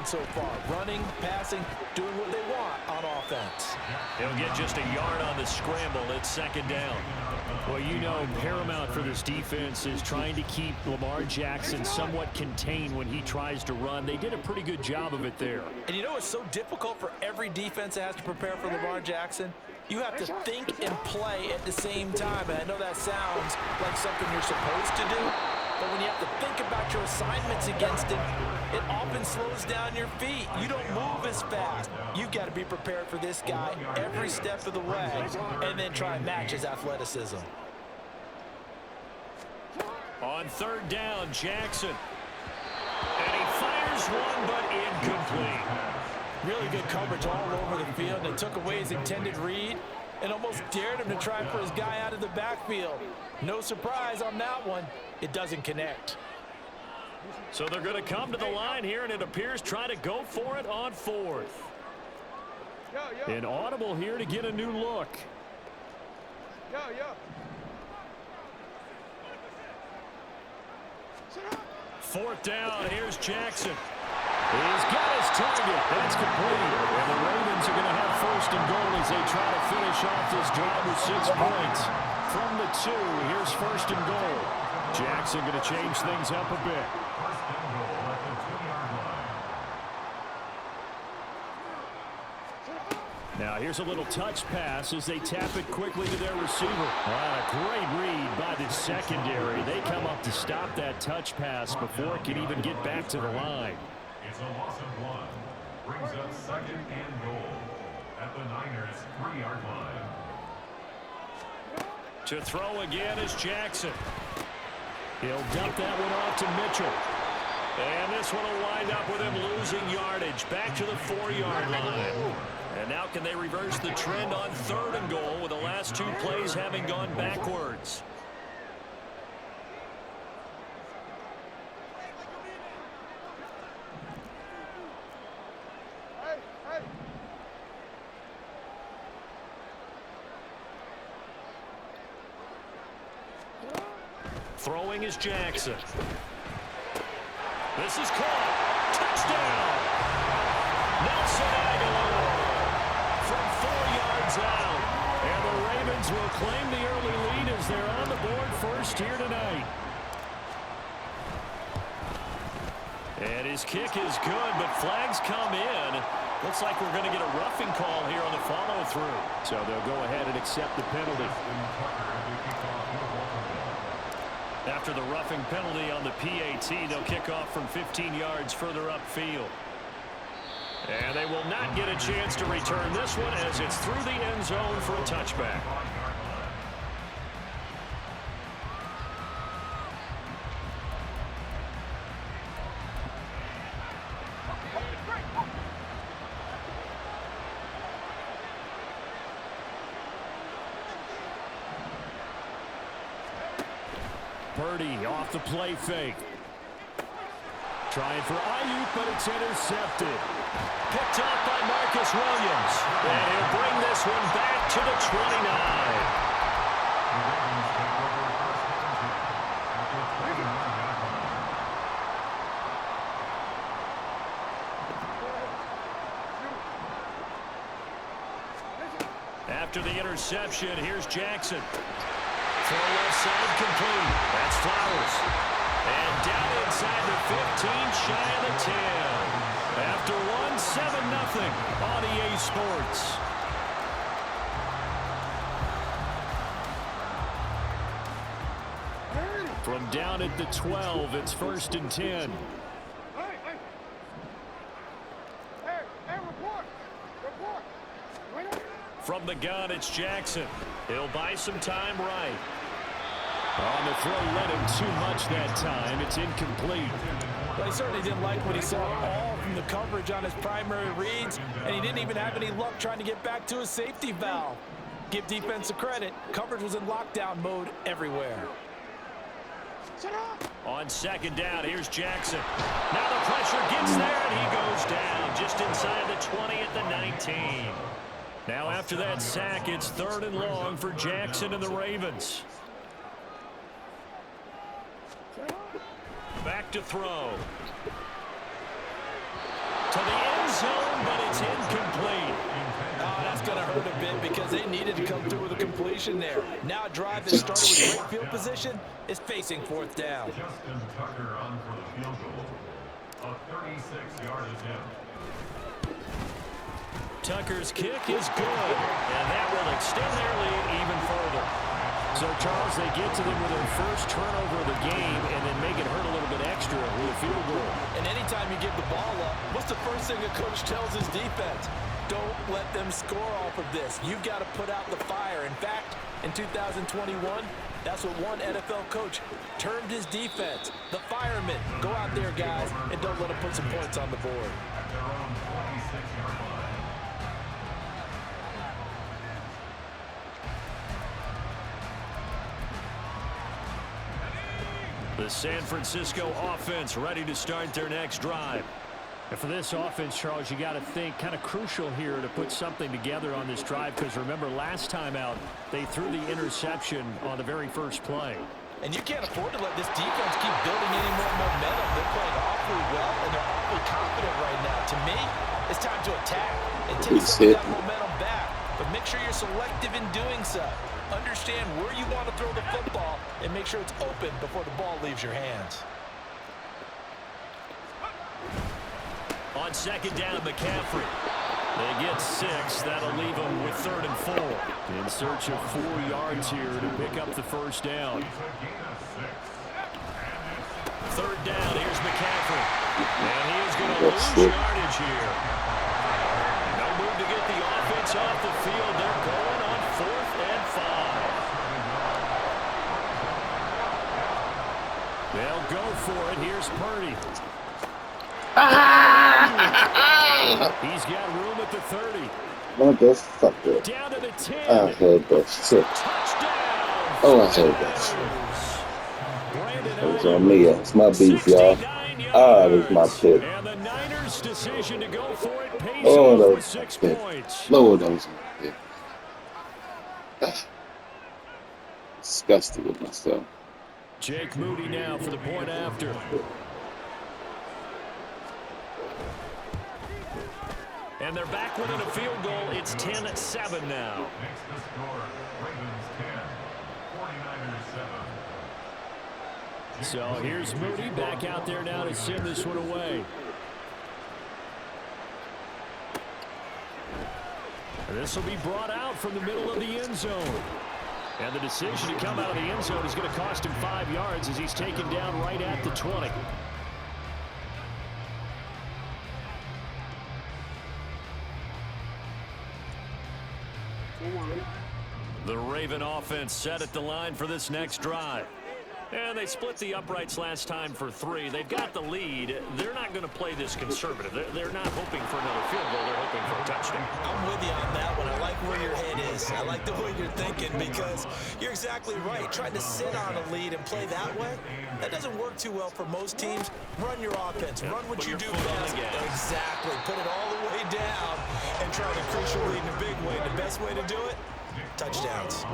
so far. Running, passing, doing what they want on offense. He'll get just a yard on the scramble. It's second down. Well, you know, paramount for this defense is trying to keep Lamar Jackson somewhat contained when he tries to run. They did a pretty good job of it there. And you know it's so difficult for every defense that has to prepare for Lamar Jackson? You have to think and play at the same time. And I know that sounds like something you're supposed to do, but when you have to think about your assignments against him, it often slows down your feet. You don't move as fast. You've got to be prepared for this guy every step of the way and then try and match his athleticism. On third down, Jackson. And he fires one, but incomplete. Really good coverage all over the field. They took away his intended read and almost dared him to try for his guy out of the backfield. No surprise on that one. It doesn't connect. So they're going to come to the line here, and it appears try to go for it on fourth. An audible here to get a new look. Fourth down, here's Jackson. He's got his target. That's complete. And the Ravens are going to have first and goal as they try to finish off this drive with 6 points. From the 2, here's first and goal. Jackson going to change things up a bit. Now here's a little touch pass as they tap it quickly to their receiver. A great read by the secondary. They come up to stop that touch pass before it can even get back to the line. It's a loss of 1. Brings up second and goal at the Niners' 3-yard line. To throw again is Jackson. He'll dump that one off to Mitchell. And this one will wind up with him losing yardage. Back to the 4-yard line. And now can they reverse the trend on third and goal with the last 2 plays having gone backwards? Throwing is Jackson. This is caught. Touchdown! Nelson Aguilar from 4 yards out. And the Ravens will claim the early lead as they're on the board first here tonight. And his kick is good, but flags come in. Looks like we're going to get a roughing call here on the follow-through. So they'll go ahead and accept the penalty. After the roughing penalty on the PAT, they'll kick off from 15 yards further upfield. And they will not get a chance to return this one as it's through the end zone for a touchback. Purdy off the play fake. Trying for Ayuk, but it's intercepted. Picked off by Marcus Williams. And he'll bring this one back to the 29. After the interception, here's Jackson. Throw left side complete. That's Flowers. And down inside the 15, shy of the 10. After one, 7-0 on EA Sports. From down at the 12, it's first and 10. From the gun, it's Jackson. He'll buy some time right. On the throw, led him too much that time. It's incomplete. But he certainly didn't like what he saw all from the coverage on his primary reads, and he didn't even have any luck trying to get back to his safety valve. Give defense a credit. Coverage was in lockdown mode everywhere. On second down, here's Jackson. Now the pressure gets there, and he goes down just inside the 20 at the 19. Now after that sack, it's third and long for Jackson and the Ravens. Back to throw. to the end zone, but it's incomplete. Oh, that's going to hurt a bit because they needed to come through with a completion there. Now a drive that started with great field position is facing fourth down. Justin Tucker on for the field goal. A 36-yard attempt. Tucker's kick is good, and that will extend their lead even further. So, Charles, they get to them with their first turnover of the game and then make it hurt a little bit extra with a field goal. And anytime you give the ball up, what's the first thing a coach tells his defense? Don't let them score off of this. You've got to put out the fire. In fact, in 2021, that's what one NFL coach termed his defense. The firemen. Go out there, guys, and don't let them put some points on the board. At their own 26-yard line. The San Francisco offense ready to start their next drive. And for this offense, Charles, you got to think kind of crucial here to put something together on this drive because remember last time out they threw the interception on the very first play. And you can't afford to let this defense keep building any more momentum. They're playing awfully well and they're awfully confident right now. To me, it's time to attack and take some of that momentum back. But make sure you're selective in doing so. Understand where you want to throw the football and make sure it's open before the ball leaves your hands. On second down, McCaffrey. They get 6. That'll leave them with 3rd and 4. In search of 4 yards here to pick up the first down. 3rd down, here's McCaffrey. And he is going to lose yardage here. No move to get the offense off the field. They're going on 4th and 5. They'll go for it. Here's Purdy. He's got room at the 30. What the fuck? Down to the 10. I heard that shit. Touchdown. Oh, I heard that shit. It was on me. It's my beef, y'all. Ah, it was my pick. And the Niners' decision to go for it pays Oh, that off with was 6 my pick. points. Lord, that was my pick. Disgusted with myself. Jake Moody now for the point after. And they're back within a field goal. It's 10-7 now. Makes the score. Ravens 10. 49ers 7. So here's Moody back out there now to send this one away. This will be brought out from the middle of the end zone. And the decision to come out of the end zone is going to cost him 5 yards as he's taken down right at the 20. The Raven offense set at the line for this next drive. And they split the uprights last time for 3. They've got the lead. They're not going to play this conservative. They're not hoping for another field goal. They're hoping for a touchdown. I'm with you on that one. I like where your head is. I like the way you're thinking because you're exactly right. Trying to sit on a lead and play that way, that doesn't work too well for most teams. Run your offense. Run what you do best. Exactly. Put it all the way down and try to increase your lead in a big way. The best way to do it, touchdowns.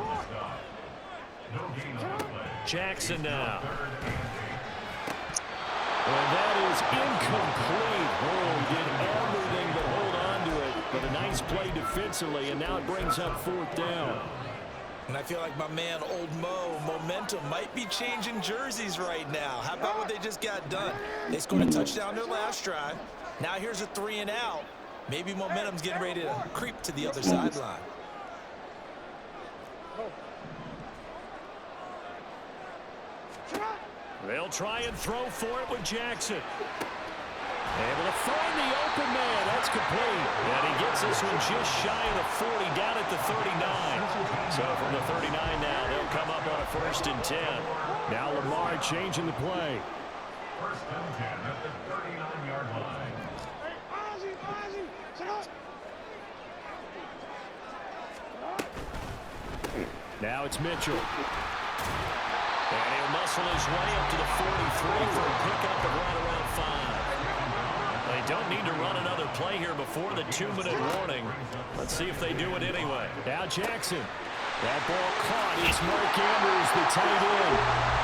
Jackson now. And that is incomplete. Oh, he did everything but hold on to it. But a nice play defensively, and now it brings up 4th down. And I feel like my man, Old Mo, momentum might be changing jerseys right now. How about what they just got done? They scored a touchdown their last drive. Now here's a 3 and out. Maybe momentum's getting ready to creep to the other sideline. They'll try and throw for it with Jackson. Able to find the open man. That's complete. And he gets this one just shy of the 40, down at the 39. So from the 39 now, they'll come up on a 1st and 10. Now Lamar changing the play. 1st and 10 at the 39-yard line. Now it's Mitchell. And he'll muscle his way up to the 43 for a pickup of right around 5. They don't need to run another play here before the 2-minute warning. Let's see if they do it anyway. Now Jackson. That ball caught. It's Mark Andrews, the tight end.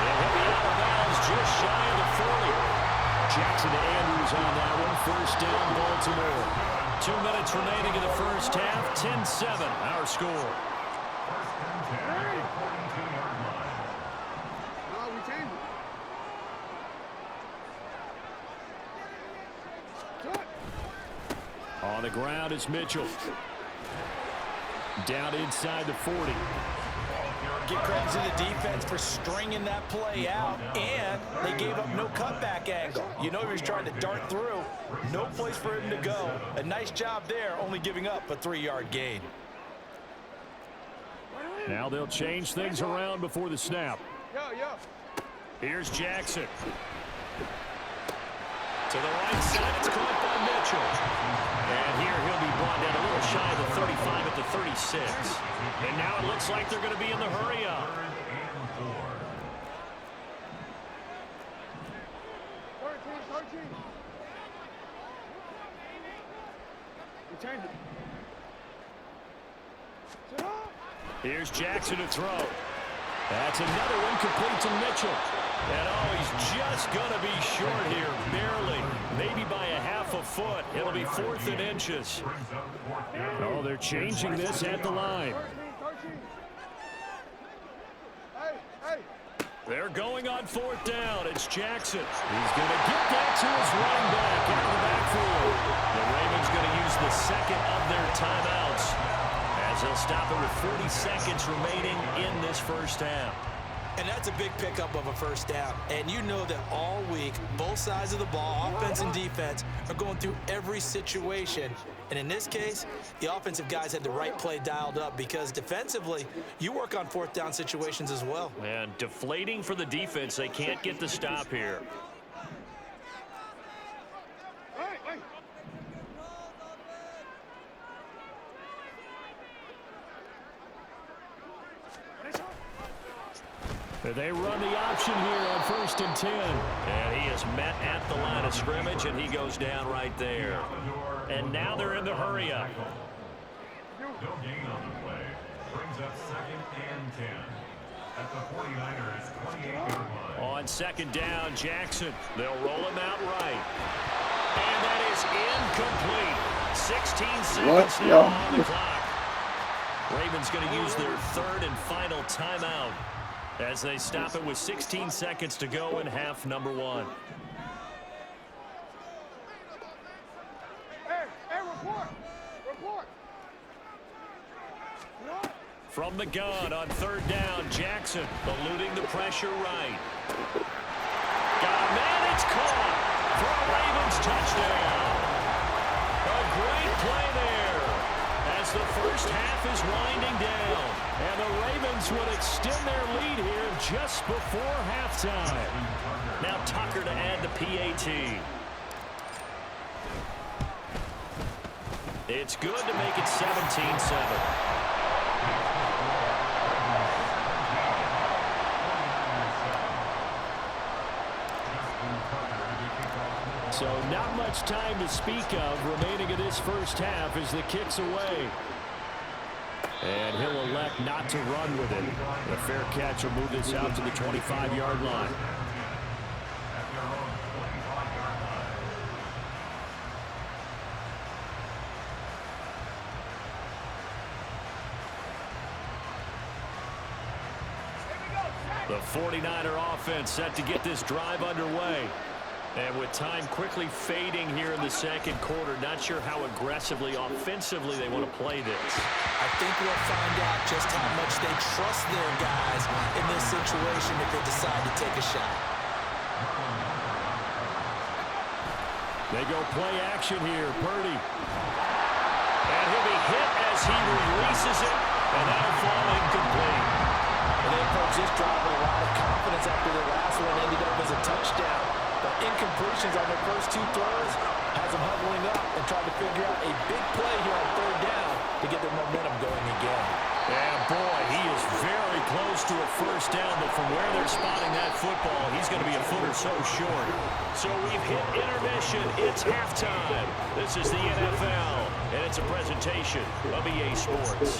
And he'll be out of bounds just shy of the 40. Jackson to Andrews on that one. First down, Baltimore. 2 minutes remaining in the first half. 10-7, our score. First and 10 at the 42-yard line. We changed it. On the ground is Mitchell. Down inside the 40. Give credit to the defense for stringing that play out, and they gave up no cutback angle. You know he was trying to dart through. No place for him to go. A nice job there, only giving up a 3-yard gain. Now they'll change things around before the snap. Here's Jackson. To the right side, it's caught by Mitchell. And here he'll be brought down a little shy of the 35 at the 36. And now it looks like they're going to be in the hurry up. Here's Jackson to throw. That's another one complete to Mitchell. And oh, he's just going to be short here, barely. Maybe by a half a foot. It'll be 4th and inches. Oh, they're changing this at the line. They're going on 4th down. It's Jackson. He's going to get that to his running back out of the backfield. The Ravens going to use the second of their timeouts as they'll stop it with 40 seconds remaining in this first half. And that's a big pickup of a first down. And you know that all week, both sides of the ball, offense and defense, are going through every situation. And in this case, the offensive guys had the right play dialed up because defensively, you work on 4th down situations as well. And deflating for the defense. They can't get the stop here. They run the option here on 1st and 10. And he is met at the line of scrimmage, and he goes down right there. And now they're in the hurry up. No gain on the play. Brings up 2nd and 10 at the 49ers 28-yard line. On 2nd down, Jackson. They'll roll him out right. And that is incomplete. 16 seconds now on the clock. Ravens going to use their 3rd and final timeout as they stop it with 16 seconds to go in half number 1. Report. From the gun on 3rd down, Jackson eluding the pressure right. Got a man, it's caught for a Ravens touchdown. A great play there as the first half is winding down. And the Ravens would extend their lead here just before halftime. Now Tucker to add the PAT. It's good to make it 17-7. So not much time to speak of remaining in this first half as the kick's away. And he'll elect not to run with it. A fair catch will move this out to the 25-yard line. The 49er offense set to get this drive underway. And with time quickly fading here in the second quarter, not sure how aggressively, offensively they want to play this. I think we'll find out just how much they trust their guys in this situation if they decide to take a shot. They go play action here. Purdy. And he'll be hit as he releases it, and that'll fall incomplete. And they approach this drive with a lot of confidence after their last one ended up as a touchdown. But incompletions on their first 2 throws has them huddling up and trying to figure out a big play here on 3rd down to get their momentum going again. And boy, he is very close to a first down, but from where they're spotting that football, he's going to be a foot or so short. So we've hit intermission. It's halftime. This is the NFL, and it's a presentation of EA Sports.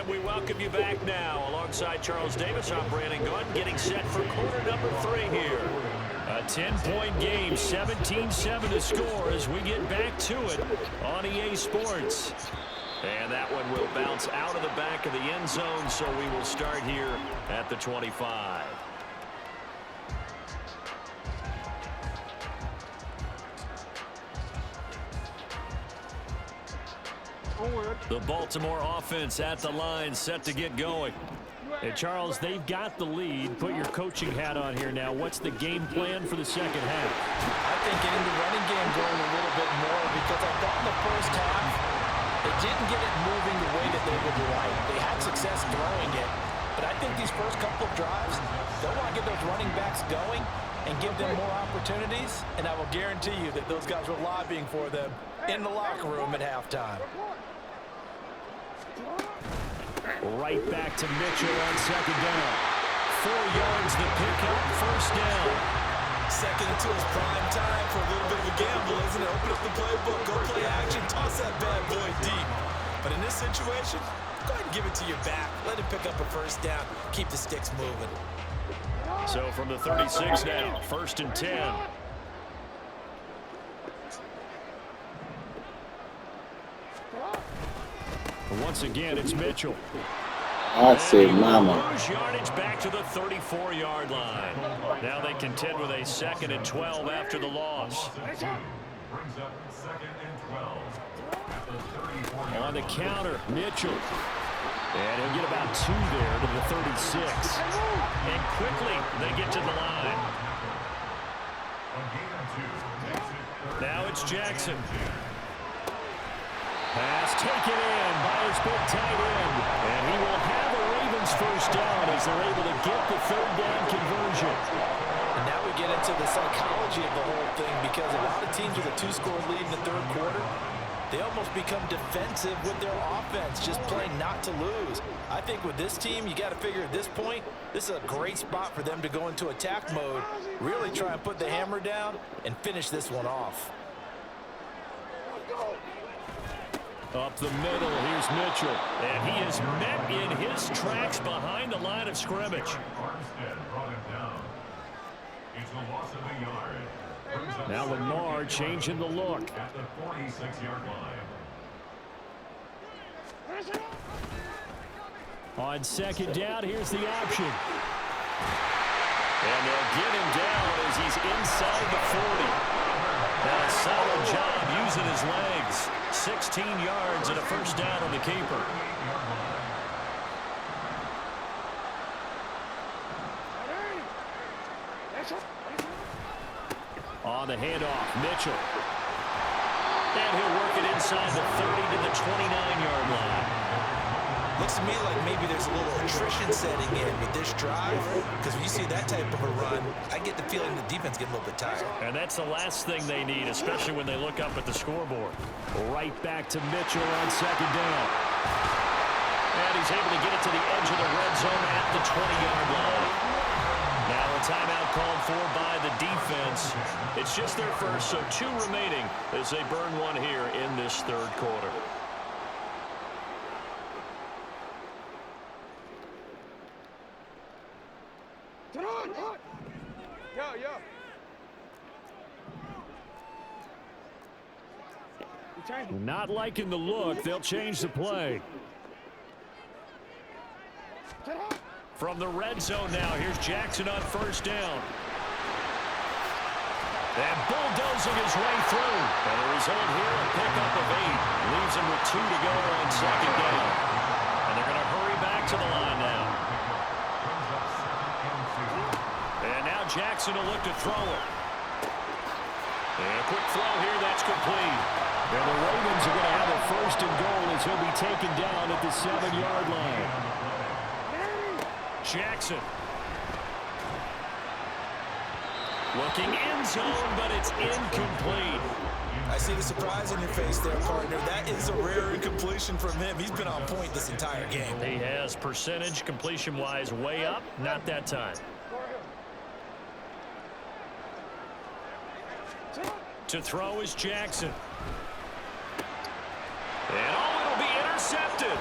And we welcome you back now. Alongside Charles Davis, I'm Brandon Gunn, getting set for quarter number 3 here. A 10-point game, 17-7 to score as we get back to it on EA Sports. And that one will bounce out of the back of the end zone, so we will start here at the 25. The Baltimore offense at the line, set to get going. Hey, Charles, they've got the lead. Put your coaching hat on here now. What's the game plan for the second half? I think getting the running game going a little bit more, because I thought in the first half they didn't get it moving the way that they would like. They had success throwing it, but I think these first couple of drives, they'll want to get those running backs going and give them more opportunities, and I will guarantee you that those guys were lobbying for them in the locker room at halftime. Right back to Mitchell on second down. 4 yards the pickup, first down. Second until it's prime time for a little bit of a gamble, isn't it? Open up the playbook, go play action, toss that bad boy deep. But in this situation, go ahead and give it to your back. Let him pick up a first down. Keep the sticks moving. So from the 36 now, 1st and 10. Once again, it's Mitchell. I said, mama. Lose yardage back to the 34-yard line. Now they contend with a 2nd and 12 after the loss. Brings up 2nd and 12 at the 34-yard On the line. counter, Mitchell. And he'll get about 2 there to the 36. And quickly they get to the line. On gain of 2. Now it's Jackson. Pass taken in by his big tight end. And he will have a Ravens first down as they're able to get the 3rd down conversion. And now we get into the psychology of the whole thing, because a lot of teams with a 2-score lead in the 3rd quarter, they almost become defensive with their offense, just playing not to lose. I think with this team, you got to figure at this point, this is a great spot for them to go into attack mode, really try and put the hammer down and finish this one off. Up the middle, here's Mitchell. And he is met in his tracks behind the line of scrimmage. Armstead brought him down. It's a loss of a yard. Brings up Now 2nd Lamar and 10 changing the look. at the 46-yard line. On 2nd down, here's the option. And they'll get him down as he's inside the 40. Now a solid job using his legs. 16 yards and a first down on the keeper. On the handoff, Mitchell. And he'll work it inside the 30 to the 29-yard line. Looks to me like maybe there's a little attrition setting in with this drive, because when you see that type of a run, I get the feeling the defense gets a little bit tired. And that's the last thing they need, especially when they look up at the scoreboard. Right back to Mitchell on 2nd down. And he's able to get it to the edge of the red zone at the 20-yard line. Now a timeout called for by the defense. It's just their first, so 2 remaining as they burn one here in this 3rd quarter. Not liking the look. They'll change the play. From the red zone now, here's Jackson on 1st down. And bulldozing his way through. And the result here, a pickup of 8. Leaves him with 2 to go on 2nd down. And they're going to hurry back to the line now. And now Jackson will look to throw it. And a quick throw here, that's complete. And the Ravens are going to have a 1st and goal as he'll be taken down at the 7-yard line. Jackson. Looking end zone, but it's incomplete. I see the surprise on your face there, partner. That is a rare incompletion from him. He's been on point this entire game. He has percentage completion-wise way up, not that time. To throw is Jackson. And oh, it'll be intercepted.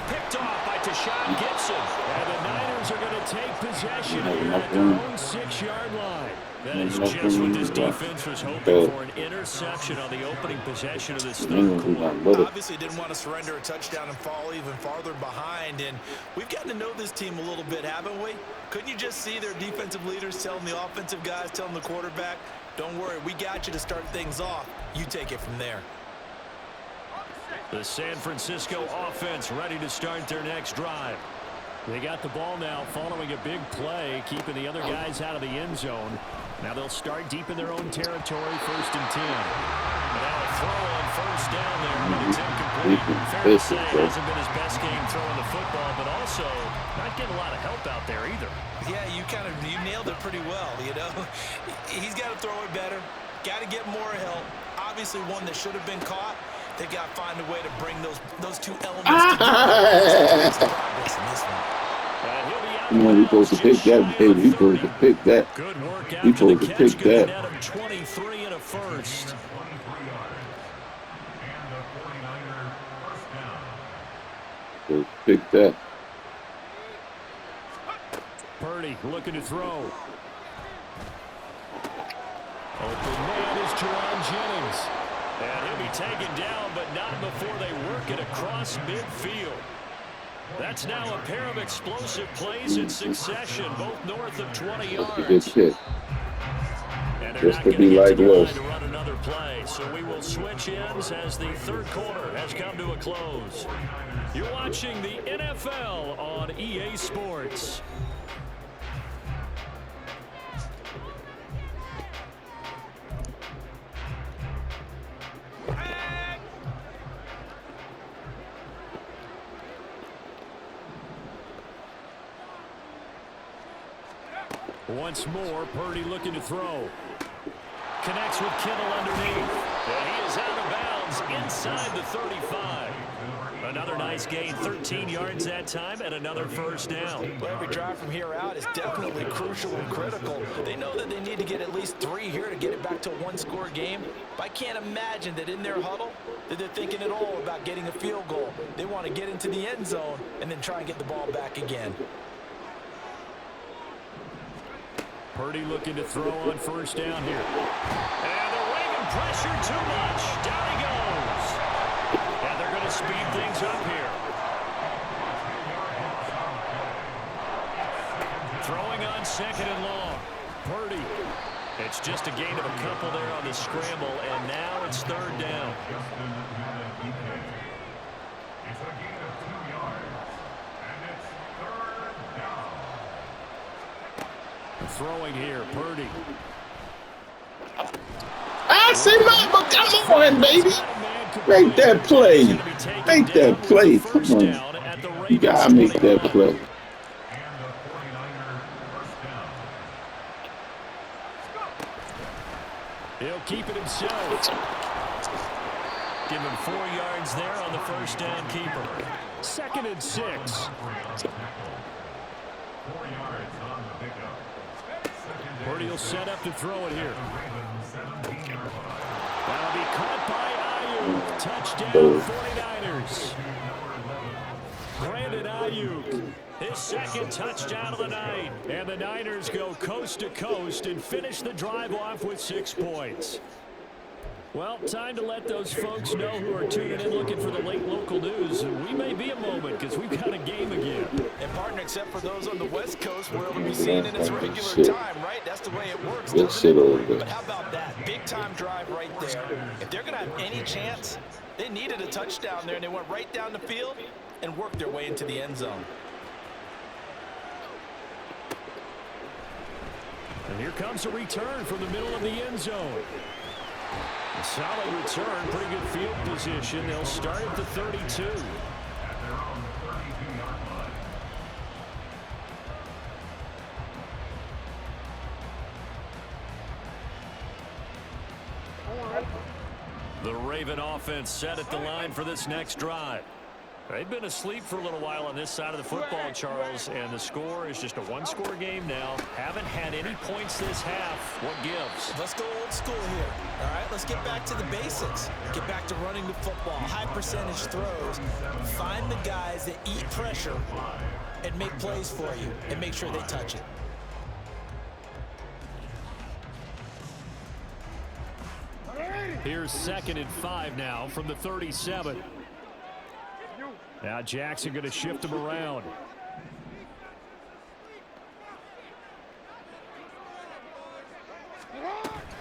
Picked off by shot gets it. And the Niners are going to take possession here at their own 6-yard line. That is just what this defense was hoping for, an interception on the opening possession of this third quarter. Obviously didn't want to surrender a touchdown and fall even farther behind, and we've gotten to know this team a little bit, haven't we? Couldn't you just see their defensive leaders telling the offensive guys, telling the quarterback, don't worry, we got you to start things off. You take it from there. The San Francisco offense ready to start their next drive. They got the ball now following a big play, keeping the other guys out of the end zone. Now they'll start deep in their own territory, 1st and 10. Now a throw on first down there, but it's incomplete. Fair to say, it hasn't been his best game throwing the football, but also not getting a lot of help out there either. Yeah, you nailed it pretty well, you know. He's got to throw it better, got to get more help. Obviously one that should have been caught. They got to find a way to bring those two elements together. We're supposed to pick that, baby. We're supposed to pick that. Good work We're after the supposed to catch. pick Good that. net of 23 and a first. Supposed to pick that. Purdy looking to throw. Open man is Jerron Jennings. And he'll be taken down, but not before they work it across midfield. That's now a pair of explosive plays in succession, both north of 20 yards. That's a good hit. And they're Just not to going be to get like to the line Russ. to run another play. So we will switch ends as the third quarter has come to a close. You're watching the NFL on EA Sports. Once more, Purdy looking to throw. Connects with Kittle underneath. And he is out of bounds inside the 35. Another nice gain, 13 yards that time, and another first down. Well, every drive from here out is definitely crucial and critical. They know that they need to get at least 3 here to get it back to a one-score game. But I can't imagine that in their huddle that they're thinking at all about getting a field goal. They want to get into the end zone and then try and get the ball back again. Purdy looking to throw on first down here. And they're waiting pressure too much. Down he goes. And they're going to speed things up here. Throwing on 2nd and long. Purdy. It's just a gain of a couple there on the scramble, and now it's 3rd down. It's a gain of 2 yards, and it's 3rd down. Throwing here, Purdy. I say, mama, come on, baby. Make that play. Make that play. Come on. You gotta make that play. And the 49er first down. He'll keep it himself. Give him 4 yards there on the first down keeper. 2nd and 6. 4 yards on the pickup. Purdy will set up to throw it here. Ravens 17-yard line. That'll be caught by Ayuk. Touchdown 49ers. Brandon Ayuk, his 2nd touchdown of the night. And the Niners go coast to coast and finish the drive off with 6 points. Well, time to let those folks know who are tuning in looking for the late local news. We may be a moment because we've got a game again. And partner, except for those on the West Coast, where it'll be seen in its regular time, right? That's the way it works, doesn't it? But how about that? Big-time drive right there. If they're going to have any chance, they needed a touchdown there, and they went right down the field and worked their way into the end zone. And here comes a return from the middle of the end zone. A solid return, pretty good field position. They'll start at the 32. At their own 32-yard line. The Raven offense set at the line for this next drive. They've been asleep for a little while on this side of the football, Charles, and the score is just a one-score game now. Haven't had any points this half. What gives? Let's go old school here. All right, let's get back to the basics. Get back to running the football, high percentage throws. Find the guys that eat pressure and make plays for you and make sure they touch it. Here's 2nd and 5 now from the 37. Now Jackson going to shift him around.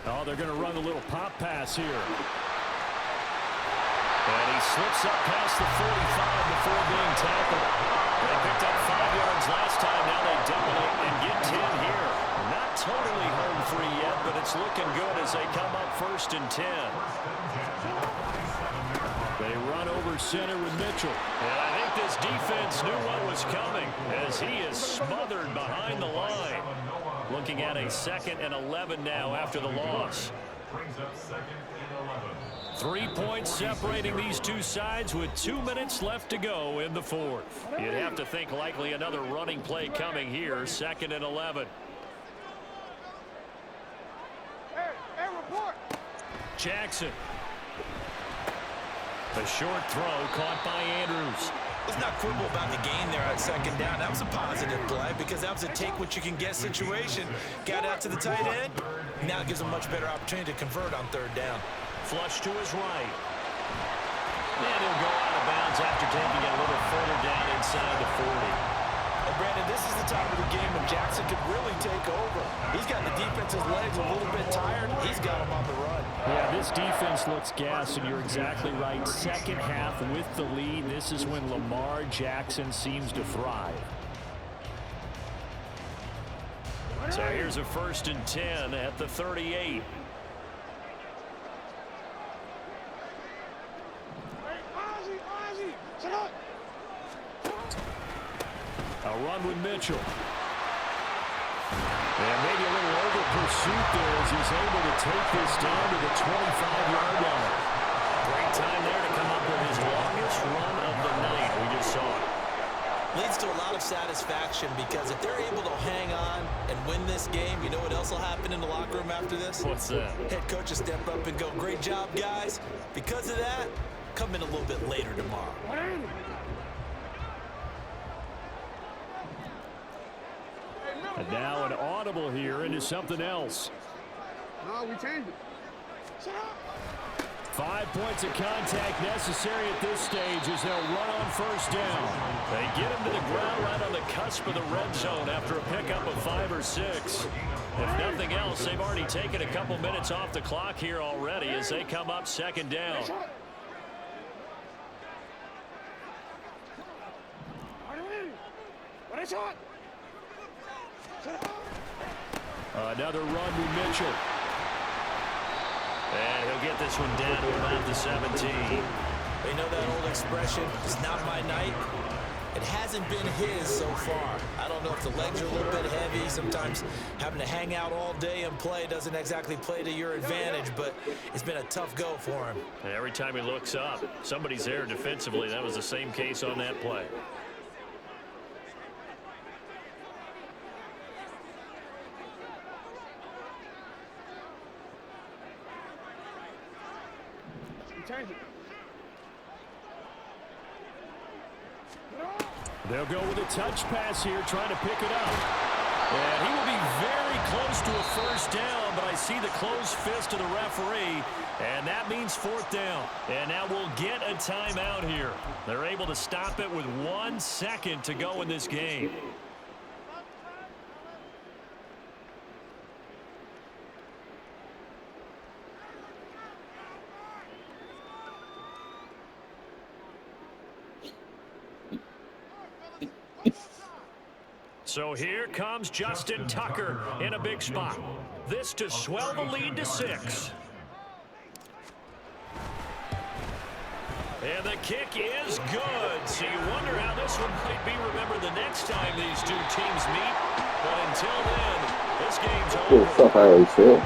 Oh, they're going to run a little pop pass here. And he slips up past the 45 before being tackled. They picked up 5 yards last time. Now they double it and get 10 here. Not totally home free yet, but it's looking good as they come up 1st and 10. They run over center with Mitchell. And I think this defense knew what was coming as he is smothered behind the line. Looking at a 2nd and 11 now after the loss. 3 points separating these two sides with 2 minutes left to go in the 4th. You'd have to think likely another running play coming here, 2nd and 11. Hey, report. Jackson. A short throw caught by Andrews. Let's not quibble about the gain there on 2nd down. That was a positive play because that was a take-what-you-can-get situation. Got out to the tight end. Now it gives him much better opportunity to convert on 3rd down. Flush to his right. And he'll go out of bounds after taking it a little further down inside the 40. And Brandon, this is the time of the game when Jackson could really take over. He's got the defense's legs a little bit tired. He's got him on the run. Yeah, this defense looks gassed, and you're exactly right. 2nd half with the lead. This is when Lamar Jackson seems to thrive. So here's a 1st and 10 at the 38. A run with Mitchell. And maybe a little over pursuit there as he's able to take this down to the 25-yard line. Great time there to come up with his longest run of the night. We just saw it. Leads to a lot of satisfaction because if they're able to hang on and win this game, you know what else will happen in the locker room after this? What's that? Head coach will step up and go, great job, guys. Because of that, come in a little bit later tomorrow. And now an audible here into something else. No, we changed it. 5 points of contact necessary at this stage as they'll run on 1st down. They get him to the ground right on the cusp of the red zone after a pickup of 5 or 6. If nothing else, they've already taken a couple minutes off the clock here already as they come up 2nd down. Another run with Mitchell. And he'll get this one down to about the 17. You know that old expression, it's not my night? It hasn't been his so far. I don't know if the legs are a little bit heavy. Sometimes having to hang out all day and play doesn't exactly play to your advantage, but it's been a tough go for him. And every time he looks up, somebody's there defensively. That was the same case on that play. Change it. They'll go with a touch pass here, trying to pick it up. And he will be very close to a 1st down, but I see the closed fist of the referee, and that means 4th down. And now we'll get a timeout here. They're able to stop it with 1 second to go in this game. So here comes Justin Tucker in a big spot. This to swell the lead to 6. And the kick is good. So you wonder how this one might be remembered the next time these two teams meet. But until then, this game's over. Good stuff, I already said.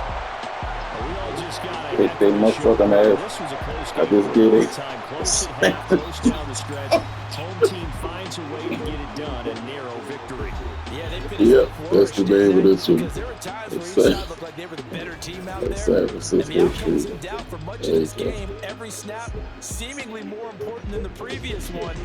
We all just got to Kick they motherfucking ass. This was a close I game. just get it. Time close at half, close down the stretch. Home team finds a way to get it done. A narrow victory. Yeah, they finished Yep, with that's the flourish, name of didn't this they? one. Because there were times where It's each sad. side looked like they were the better team out That's there. San And Fransico the outcome Treat. seemed out for much of There you this go. game. Every snap seemingly more important than the previous one.